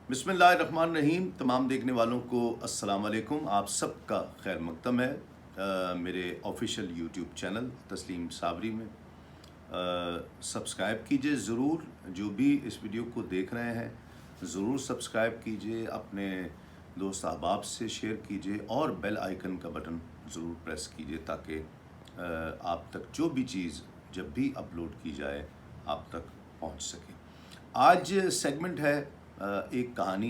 बिस्मिल्लाहिर्रहमानिर्रहीम। तमाम देखने वालों को अस्सलाम वालेकुम। आप सबका खैर मकदम है मेरे ऑफिशियल यूट्यूब चैनल तस्लीम साबरी में। सब्सक्राइब कीजिए ज़रूर, जो भी इस वीडियो को देख रहे हैं ज़रूर सब्सक्राइब कीजिए, अपने दोस्त अहबाब से शेयर कीजिए और बेल आइकन का बटन ज़रूर प्रेस कीजिए ताकि आप तक जो भी चीज़ जब भी अपलोड की जाए आप तक पहुंच सके। आज सेगमेंट है एक कहानी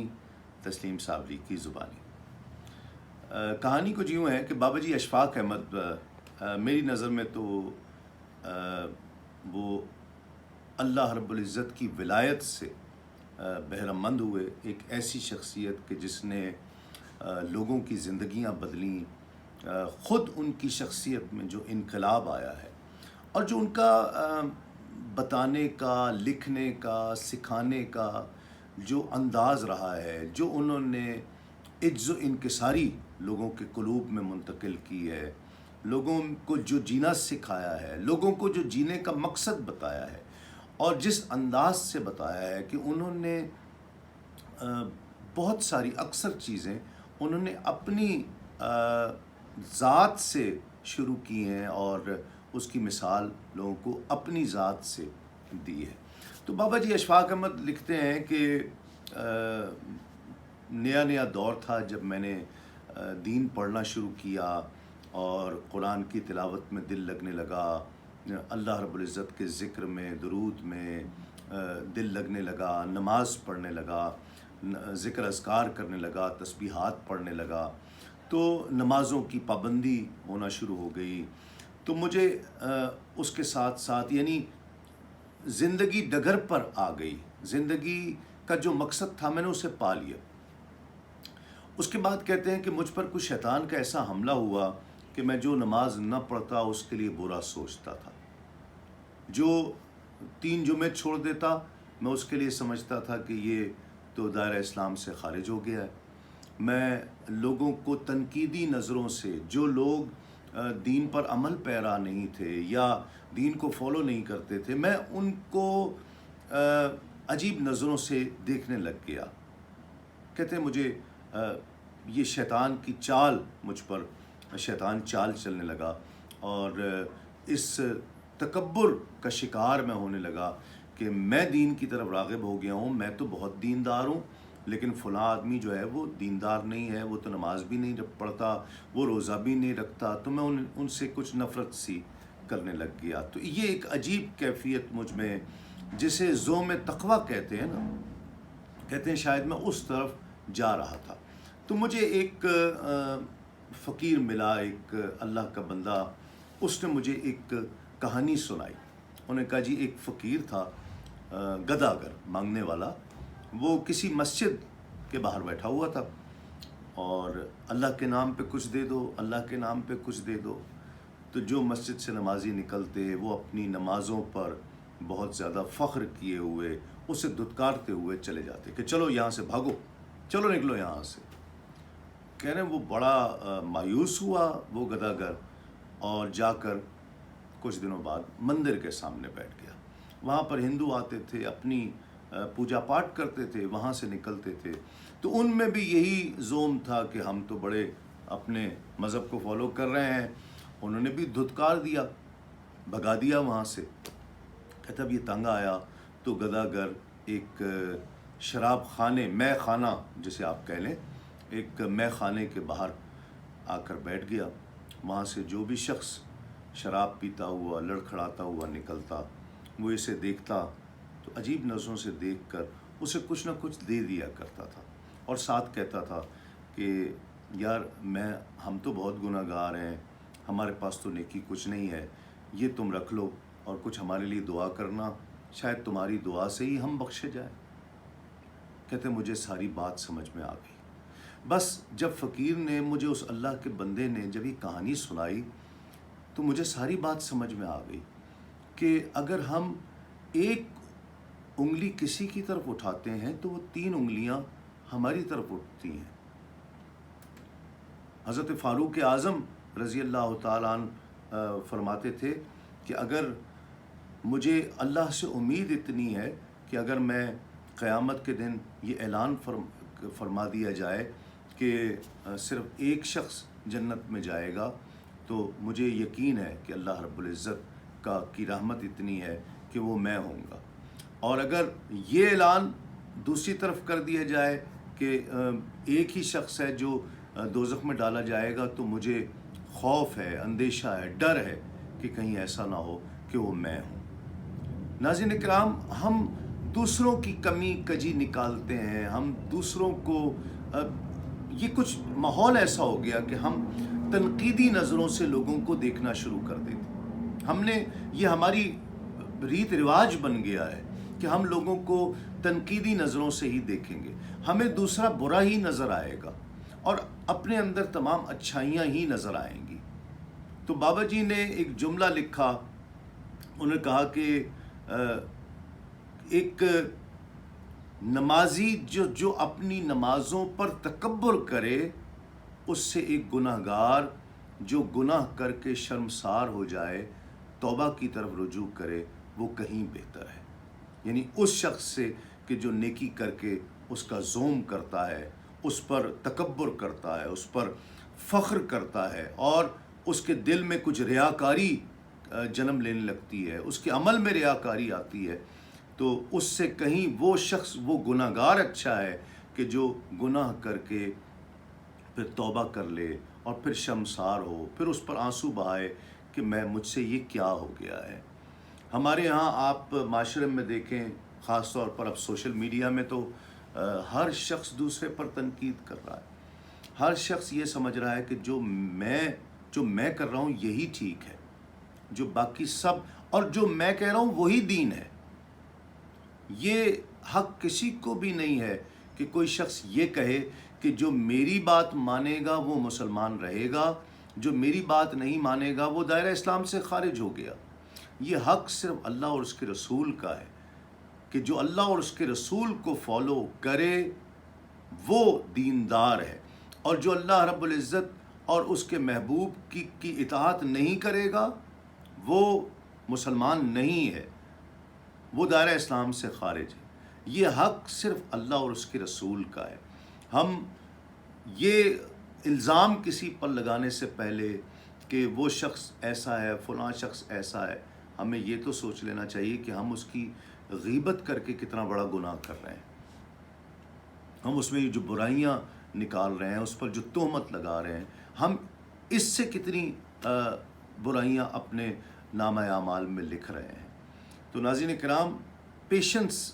तस्लीम साबरी की ज़ुबानी। कहानी कुछ यूँ है कि बाबा जी अशफाक अहमद मेरी नज़र में तो वो अल्लाह रब्बुल इज़्ज़त की विलायत से बहरमंद हुए, एक ऐसी शख्सियत कि जिसने लोगों की ज़िंदगियां बदली। ख़ुद उनकी शख्सियत में जो इनकलाब आया है और जो उनका बताने का, लिखने का, सिखाने का जो अंदाज़ रहा है, जो उन्होंने इज्ज़ व इनकिसारी लोगों के क़ुलूब में मुंतकिल की है, लोगों को जो जीना सिखाया है, लोगों को जो जीने का मकसद बताया है और जिस अंदाज़ से बताया है कि उन्होंने बहुत सारी अक्सर चीज़ें उन्होंने अपनी ज़ात से शुरू की हैं और उसकी मिसाल लोगों को अपनी ज़ात से दी है। तो बाबा जी अशफाक अहमद लिखते हैं कि नया नया दौर था जब मैंने दीन पढ़ना शुरू किया और कुरान की तिलावत में दिल लगने लगा, अल्लाह रब्बुल इज़्ज़त के ज़िक्र में, दुरूद में दिल लगने लगा, नमाज़ पढ़ने लगा, ज़िक्र अज़कार करने लगा, तस्बीहात पढ़ने लगा, तो नमाज़ों की पाबंदी होना शुरू हो गई। तो मुझे उसके साथ साथ यानी ज़िंदगी डगर पर आ गई, ज़िंदगी का जो मकसद था मैंने उसे पा लिया। उसके बाद कहते हैं कि मुझ पर कुछ शैतान का ऐसा हमला हुआ कि मैं जो नमाज न पढ़ता उसके लिए बुरा सोचता था, जो 3 जुमे छोड़ देता मैं उसके लिए समझता था कि ये तो दायरा इस्लाम से खारिज हो गया है। मैं लोगों को तनकीदी नज़रों से, जो लोग दीन पर अमल पैरा नहीं थे या दीन को फॉलो नहीं करते थे, मैं उनको अजीब नज़रों से देखने लग गया। कहते हैं मुझे ये शैतान की चाल, मुझ पर शैतान चाल चलने लगा और इस तकब्बुर का शिकार मैं होने लगा कि मैं दीन की तरफ राग़िब हो गया हूँ, मैं तो बहुत दीनदार हूँ, लेकिन फ़लाँ आदमी जो है वो दीनदार नहीं है, वो तो नमाज भी नहीं पढ़ता, वो रोज़ा भी नहीं रखता, तो मैं उनसे कुछ नफ़रत सी करने लग गया। तो ये एक अजीब कैफ़ियत मुझ में, जिसे ज़ोम तक़वा कहते हैं ना, कहते हैं शायद मैं उस तरफ जा रहा था। तो मुझे एक फ़कीर मिला, एक अल्लाह का बंदा, उसने मुझे एक कहानी सुनाई। उन्होंने कहा जी एक फ़कीर था गदागर मांगने वाला, वो किसी मस्जिद के बाहर बैठा हुआ था और अल्लाह के नाम पे कुछ दे दो, अल्लाह के नाम पे कुछ दे दो। तो जो मस्जिद से नमाजी निकलते वो अपनी नमाज़ों पर बहुत ज़्यादा फ़ख्र किए हुए उसे धुतकारते हुए चले जाते कि चलो यहाँ से भागो, चलो निकलो यहाँ से। कह रहे हैं वो बड़ा मायूस हुआ वो गदागर और जाकर कुछ दिनों बाद मंदिर के सामने बैठ गया। वहाँ पर हिंदू आते थे, अपनी पूजा पाठ करते थे, वहाँ से निकलते थे, तो उनमें भी यही ज़ोम था कि हम तो बड़े अपने मज़हब को फॉलो कर रहे हैं। उन्होंने भी धुतकार दिया, भगा दिया वहाँ से। कहता अब ये तंग आया तो गदागर एक शराब खाने, मैं खाना जिसे आप कह लें, एक मैं खाने के बाहर आकर बैठ गया। वहाँ से जो भी शख्स शराब पीता हुआ, लड़खड़ाता हुआ निकलता, वो इसे देखता तो अजीब नज़रों से देखकर उसे कुछ ना कुछ दे दिया करता था और साथ कहता था कि यार हम तो बहुत गुनाहगार हैं, हमारे पास तो नेकी कुछ नहीं है, ये तुम रख लो और कुछ हमारे लिए दुआ करना, शायद तुम्हारी दुआ से ही हम बख्शे जाए। कहते मुझे सारी बात समझ में आ गई। बस जब फ़कीर ने, मुझे उस अल्लाह के बंदे ने जब ये कहानी सुनाई तो मुझे सारी बात समझ में आ गई कि अगर हम एक उंगली किसी की तरफ उठाते हैं तो वो 3 उंगलियां हमारी तरफ उठती हैं। हज़रत फ़ारूक आज़म रज़ी अल्लाह ताला अन्हु फरमाते थे कि अगर मुझे अल्लाह से उम्मीद इतनी है कि अगर मैं قیامت کے دن یہ اعلان فرما دیا جائے کہ صرف ایک شخص جنت میں جائے گا، تو مجھے یقین ہے کہ اللہ رب العزت کی رحمت اتنی ہے کہ وہ میں ہوں گا۔ اور اگر یہ اعلان دوسری طرف کر دیا جائے کہ ایک ہی شخص ہے جو دوزخ میں ڈالا جائے گا، تو مجھے خوف ہے، اندیشہ ہے، ڈر ہے کہ کہیں ایسا نہ ہو کہ وہ میں ہوں۔ ناظرین کرام، ہم دوسروں کی کمی کجی نکالتے ہیں، ہم دوسروں کو یہ کچھ ماحول ایسا ہو گیا کہ ہم تنقیدی نظروں سے لوگوں کو دیکھنا شروع کر دیتے۔ ہم نے یہ ہماری ریت رواج بن گیا ہے کہ ہم لوگوں کو تنقیدی نظروں سے ہی دیکھیں گے، ہمیں دوسرا برا ہی نظر آئے گا اور اپنے اندر تمام اچھائیاں ہی نظر آئیں گی۔ تو بابا جی نے ایک جملہ لکھا، انہوں نے کہا کہ ایک نمازی جو اپنی نمازوں پر تکبر کرے، اس سے ایک گناہ گار جو گناہ کر کے شرمسار ہو جائے، توبہ کی طرف رجوع کرے، وہ کہیں بہتر ہے۔ یعنی اس شخص سے کہ جو نیکی کر کے اس کا زوم کرتا ہے، اس پر تکبر کرتا ہے، اس پر فخر کرتا ہے، اور اس کے دل میں کچھ ریاکاری جنم لینے لگتی ہے، اس کے عمل میں ریاکاری آتی ہے، تو اس سے کہیں وہ شخص، وہ گناہ گار اچھا ہے کہ جو گناہ کر کے پھر توبہ کر لے اور پھر شرمسار ہو، پھر اس پر آنسو بہائے کہ مجھ سے یہ کیا ہو گیا ہے۔ ہمارے یہاں آپ معاشرے میں دیکھیں، خاص طور پر اب سوشل میڈیا میں تو ہر شخص دوسرے پر تنقید کر رہا ہے، ہر شخص یہ سمجھ رہا ہے کہ جو میں کر رہا ہوں یہی ٹھیک ہے، جو باقی سب، اور جو میں کہہ رہا ہوں وہی دین ہے۔ یہ حق کسی کو بھی نہیں ہے کہ کوئی شخص یہ کہے کہ جو میری بات مانے گا وہ مسلمان رہے گا، جو میری بات نہیں مانے گا وہ دائرہ اسلام سے خارج ہو گیا۔ یہ حق صرف اللہ اور اس کے رسول کا ہے کہ جو اللہ اور اس کے رسول کو فالو کرے وہ دیندار ہے، اور جو اللہ رب العزت اور اس کے محبوب کی اطاعت نہیں کرے گا وہ مسلمان نہیں ہے، وہ دائرہ اسلام سے خارج ہے۔ یہ حق صرف اللہ اور اس کے رسول کا ہے۔ ہم یہ الزام کسی پر لگانے سے پہلے کہ وہ شخص ایسا ہے، فلاں شخص ایسا ہے، ہمیں یہ تو سوچ لینا چاہیے کہ ہم اس کی غیبت کر کے کتنا بڑا گناہ کر رہے ہیں، ہم اس میں جو برائیاں نکال رہے ہیں، اس پر جو تہمت لگا رہے ہیں، ہم اس سے کتنی برائیاں اپنے نامہ اعمال میں لکھ رہے ہیں۔ تو ناظرین کرام، پیشنس،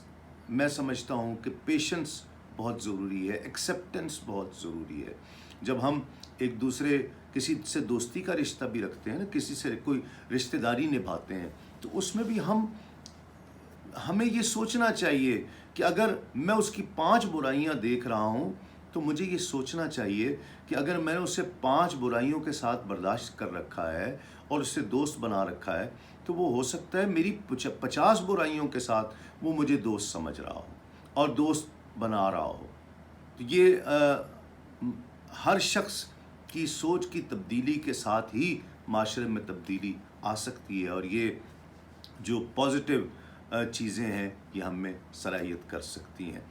میں سمجھتا ہوں کہ پیشنس بہت ضروری ہے، ایکسیپٹنس بہت ضروری ہے۔ جب ہم ایک دوسرے کسی سے دوستی کا رشتہ بھی رکھتے ہیں نا، کسی سے کوئی رشتہ داری نبھاتے ہیں، تو اس میں بھی ہمیں یہ سوچنا چاہیے کہ اگر میں اس کی 5 برائیاں دیکھ رہا ہوں تو مجھے یہ سوچنا چاہیے کہ اگر میں نے اسے 5 برائیوں کے ساتھ برداشت کر رکھا ہے اور اس سے دوست بنا رکھا ہے، تو وہ ہو سکتا ہے میری 50 برائیوں کے ساتھ وہ مجھے دوست سمجھ رہا ہو اور دوست بنا رہا ہو۔ تو یہ ہر شخص کی سوچ کی تبدیلی کے ساتھ ہی معاشرے میں تبدیلی آ سکتی ہے، اور یہ جو پازیٹیو چیزیں ہیں یہ ہم میں صلاحیت کر سکتی ہیں۔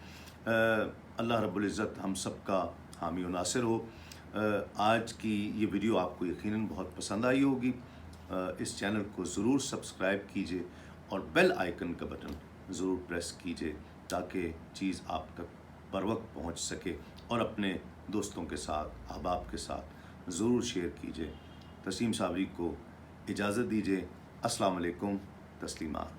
اللہ رب العزت ہم سب کا حامی و ناصر ہو۔ آج کی یہ ویڈیو آپ کو یقیناً بہت پسند آئی ہوگی۔ اس چینل کو ضرور سبسکرائب کیجئے اور بیل آئیکن کا بٹن ضرور پریس کیجئے تاکہ چیز آپ تک بر وقت پہنچ سکے، اور اپنے دوستوں کے ساتھ، احباب کے ساتھ ضرور شیئر کیجئے۔ تسلیم صابری کو اجازت دیجئے۔ السلام علیکم، تسلیمات۔